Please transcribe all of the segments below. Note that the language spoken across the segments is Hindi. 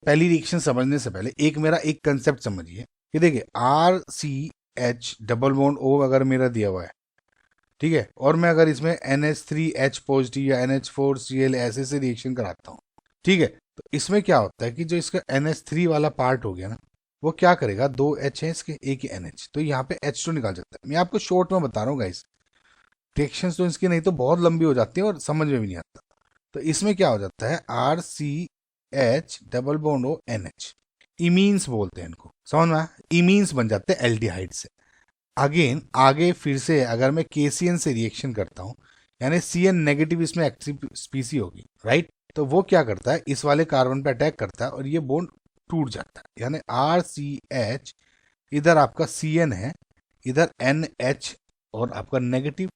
पहली रिएक्शन समझने से पहले मेरा एक कंसेप्ट समझिए कि देखिए RCH डबल बॉन्ड O अगर मेरा दिया हुआ है, ठीक है, और मैं अगर इसमें NH3H पॉजिटिव या NH4Cl ऐसे से रिएक्शन कराता हूँ, ठीक है, तो इसमें क्या होता है कि जो इसका NH3 वाला पार्ट हो गया ना, वो क्या करेगा, 2 H है इसके, एक ही NH, तो यहाँ पे H2 निकाल सकता है। मैं आपको शॉर्ट में बता रहा हूँ गाइस, रिएक्शंस तो इसकी नहीं तो बहुत लंबी हो जाती है और समझ में भी नहीं आता। तो इसमें क्या हो जाता है, RCH double bond O NH, इमीन्स बोलते हैं इनको, समझ में आया? इमीन्स बन जाते हैं एल्डिहाइड से। अगेन आगे फिर से अगर मैं KCN से रिएक्शन करता हूं, यानी CN नेगेटिव इसमें एक्टिव स्पीसी होगी, राइट, तो वो क्या करता है, इस वाले कार्बन पे अटैक करता है और ये बॉन्ड टूट जाता है, यानी RCH, इधर आपका CN है, इधर NH और आपका नेगेटिव,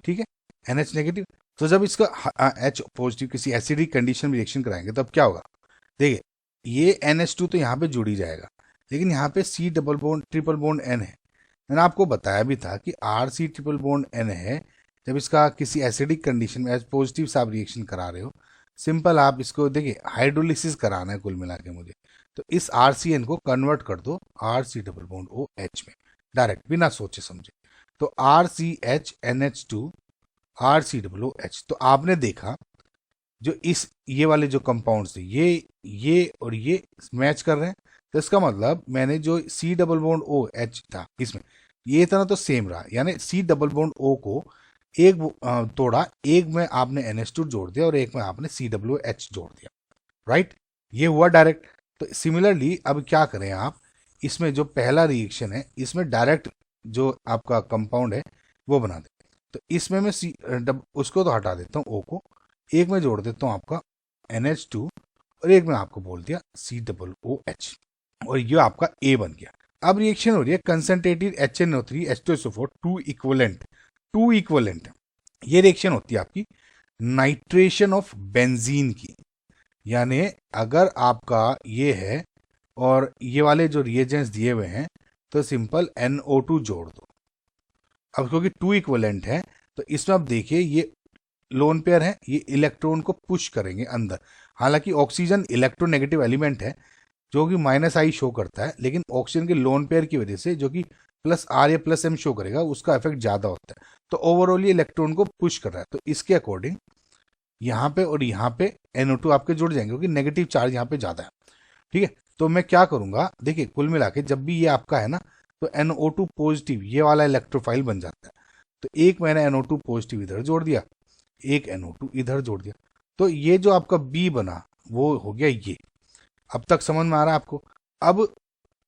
ठीक है, NH नेगेटिव। तो जब इसका H पॉजिटिव किसी एसिडिक कंडीशन में रिएक्शन कराएंगे तब क्या होगा, देखिए ये NH2 तो यहाँ पे जुड़ ही जाएगा, लेकिन यहाँ पे C double bond triple bond N है। मैंने आपको बताया भी था कि RC ट्रिपल बॉन्ड N है, जब इसका किसी एसिडिक कंडीशन में एच पॉजिटिव से आप रिएक्शन करा रहे हो, सिंपल आप इसको देखिए हाइड्रोलिसिस कराना है कुल मिला के मुझे, तो इस RCN को कन्वर्ट कर दो RC डबल बॉन्ड OH में, डायरेक्ट बिना सोचे समझे, तो RCH NH2 RCOOH। तो आपने देखा जो ये वाले जो कंपाउंड्स थे, ये और ये मैच कर रहे हैं, तो इसका मतलब मैंने जो C डबल बॉन्ड OH था इसमें, ये इतना तो सेम रहा, यानी C डबल बॉन्ड O को एक तोड़ा, एक में आपने NH2 जोड़ दिया और एक में आपने COOH जोड़ दिया, राइट, ये हुआ डायरेक्ट। तो सिमिलरली अब क्या करें आप, इसमें जो पहला रिएक्शन है इसमें डायरेक्ट जो आपका कंपाउंड है वो बना दें। तो इसमें मैं उसको तो हटा देता हूँ O को, एक में जोड़ देता हूँ आपका NH2 और एक में आपको बोल दिया COOH, और ये आपका A बन गया। अब रिएक्शन हो रही है concentrated HNO3 H2SO4 to equivalent, ये रिएक्शन होती है आपकी नाइट्रेशन ऑफ बेंजीन की, यानी अगर आपका ये है और ये वाले जो रिएजेंट्स दिए हुए हैं, तो सिंपल NO2 जोड़ दो। अब क्योंकि टू इक्वलेंट है तो इसमें आप देखिए ये लोन पेयर है, ये इलेक्ट्रॉन को पुश करेंगे अंदर। हालांकि ऑक्सीजन इलेक्ट्रोनेगेटिव एलिमेंट है जो कि -I शो करता है, लेकिन ऑक्सीजन के लोन पेयर की वजह से जो कि +R या +M शो करेगा, उसका इफेक्ट ज्यादा होता है, तो ओवरऑल ये इलेक्ट्रॉन को पुश कर रहा है। तो इसके अकॉर्डिंग यहाँ पे और यहाँ पे NO2 आपके जुड़ जाएंगे क्योंकि नेगेटिव चार्ज यहाँ पे ज्यादा है, ठीक है। तो मैं क्या करूंगा, देखिए कुल मिला के जब भी ये आपका है ना, तो NO2 पॉजिटिव ये वाला इलेक्ट्रोफाइल बन जाता है, तो एक मैंने NO2 पॉजिटिव इधर जोड़ दिया, एक NO2 इधर जोड़ दिया, तो ये जो आपका B बना वो हो गया ये। अब तक समझ में आ रहा है आपको? अब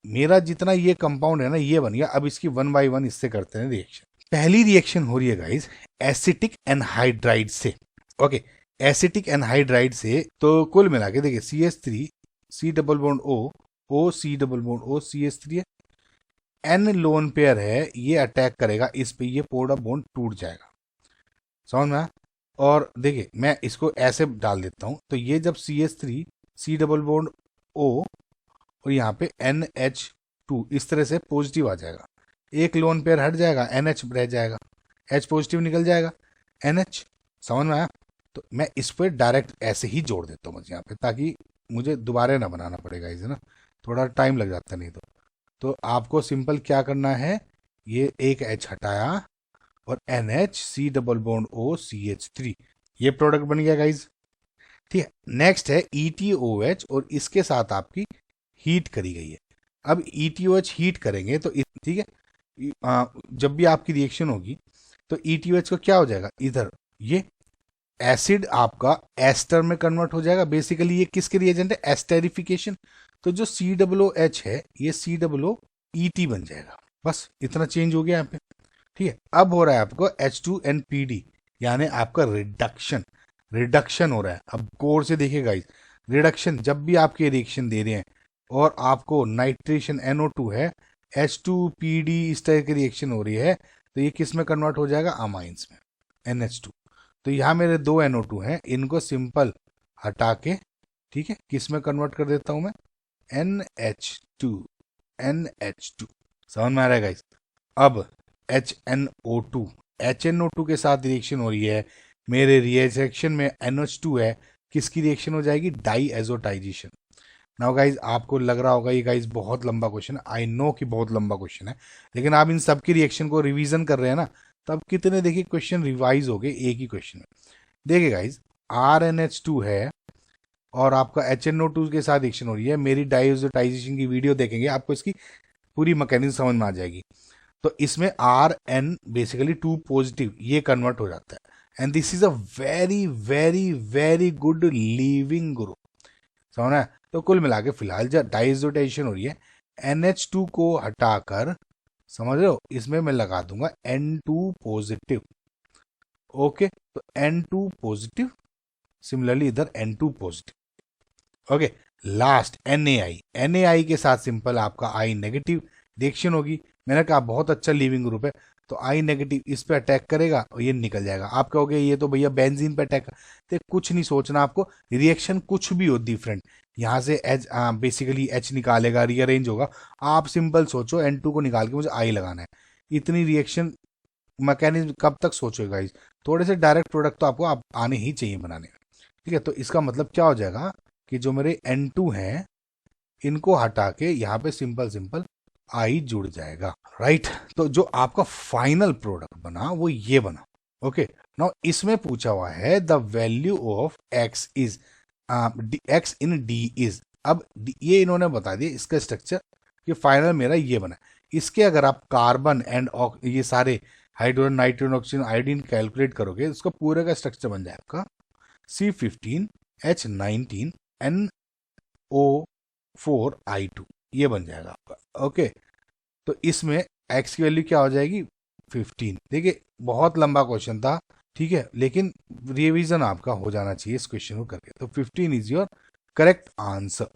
मेरा जितना ये कंपाउंड है ना ये बन गया, अब इसकी 1 बाय 1 इससे करते हैं रिएक्शन। पहली रिएक्शन हो रही है गाइस एसिटिक एनहाइड्राइड से, ओके, एसिटिक एनहाइड्राइड से। तो कुल मिला के देखिए CH3 C double bond O C double bond O CH3 है, N लोन पेयर है, ये अटैक करेगा इस पे, ये पोड़ा बॉन्ड टूट जाएगा, समझ में आया? और देखिए मैं इसको ऐसे डाल देता हूं, तो ये जब CH3 C double bond O और यहाँ पे NH2 इस तरह से पॉजिटिव आ जाएगा, एक लोन पेयर हट जाएगा, NH रह जाएगा, H पॉजिटिव निकल जाएगा, NH, समझ में आया? तो मैं इस पर डायरेक्ट ऐसे ही जोड़ देता हूँ यहाँ पे, ताकि मुझे दोबारा ना बनाना पड़ेगा इसे ना, थोड़ा टाइम लग जाता नहीं तो आपको सिंपल क्या करना है, ये एक H हटाया और NH C double bond O CH3, ये प्रोडक्ट बन गया गाइज, ठीक है। नेक्स्ट है ETOH और इसके साथ आपकी हीट करी गई है। अब ETOH हीट करेंगे तो ठीक है, जब भी आपकी रिएक्शन होगी तो ETOH को क्या हो जाएगा, इधर ये एसिड आपका एस्टर में कन्वर्ट हो जाएगा। बेसिकली ये किसके रिएजेंट है, एस्टेरिफिकेशन। तो जो COOH है ये COOET बन जाएगा, बस इतना चेंज हो गया यहाँ पे, ठीक है। अब हो रहा है आपको H2NPD, यानी आपका रिडक्शन हो रहा है। अब कोर से देखिएगा रिडक्शन, जब भी आपके रिएक्शन दे रहे हैं और आपको नाइट्रेशन NO2 है, H2PD इस तरह की रिएक्शन हो रही है, तो ये किस में कन्वर्ट हो जाएगा, अमाइंस में, NH2। तो यहाँ मेरे 2 NO2 हैं, इनको सिंपल हटा के, ठीक है, किस में कन्वर्ट कर देता हूं मैं, NH2 समझ में आ रहा है गाइस? अब HNO2 के साथ रिएक्शन हो रही है, मेरे रिएक्शन में NH2 है, किसकी रिएक्शन हो जाएगी, डाई एजोटाइजेशन। नाउ गाइज आपको लग रहा होगा ये गाइज बहुत लंबा क्वेश्चन है, आई नो कि बहुत लंबा क्वेश्चन है, लेकिन आप इन सब की रिएक्शन को रिवीजन कर रहे हैं ना, तब कितने देखिए क्वेश्चन रिवाइज हो गए एक ही क्वेश्चन में। देखिए गाइज RnH2 है और आपका HNO2 के साथ रिएक्शन हो रही है, मेरी डाइजोटाइजेशन की वीडियो देखेंगे आपको इसकी पूरी मैकेनिज्म समझ में आ जाएगी। तो इसमें Rn बेसिकली 2 पॉजिटिव ये कन्वर्ट हो जाता है, and this is a very very very good leaving group, समझना है। तो कुल मिला के फिलहाल जब डाइजोटेशन हो रही है, NH2 को हटाकर समझ रहे हो इसमें मैं लगा दूंगा N2 पॉजिटिव। ओके, तो N2 पॉजिटिव, सिमिलरली इधर N2 positive. Okay, last NaI के साथ सिंपल आपका I नेगेटिव रिएक्शन होगी। मैंने कहा बहुत अच्छा लीविंग ग्रुप है, तो I नेगेटिव इस पे अटैक करेगा और ये निकल जाएगा। आप कहोगे ये तो भैया बेंजीन पे अटैक, तो कुछ नहीं सोचना आपको, रिएक्शन कुछ भी हो डिफरेंट, यहाँ से H बेसिकली H निकालेगा, रीअरेंज होगा। आप सिंपल सोचो N2 को निकाल के मुझे I लगाना है, इतनी रिएक्शन मैकेनिज्म कब तक सोचोगे गाइस। थोड़े से डायरेक्ट प्रोडक्ट तो आपको आने ही चाहिए बनाने। ठीक है, तो इसका मतलब क्या हो जाएगा कि जो मेरे N2 हैं इनको हटा के यहाँ पे सिंपल सिंपल I जुड़ जाएगा, राइट। तो जो आपका फाइनल प्रोडक्ट बना वो ये बना। ओके, नाउ इसमें पूछा हुआ है the value of x is x in d is. अब ये इन्होंने बता दिया इसका स्ट्रक्चर कि फाइनल मेरा ये बना। इसके अगर आप कार्बन एंड ये सारे hydrogen nitrogen oxygen iodine calculate करोगे, इसका पूरे का स्ट्रक्चर बन जाए आपका C15H19NO4I2, ये बन जाएगा आपका। ओके, तो इसमें x की वैल्यू क्या हो जाएगी 15। देखिए बहुत लंबा क्वेश्चन था, ठीक है, लेकिन रिवीजन आपका हो जाना चाहिए इस क्वेश्चन को करके। तो 15 इज योर करेक्ट आंसर।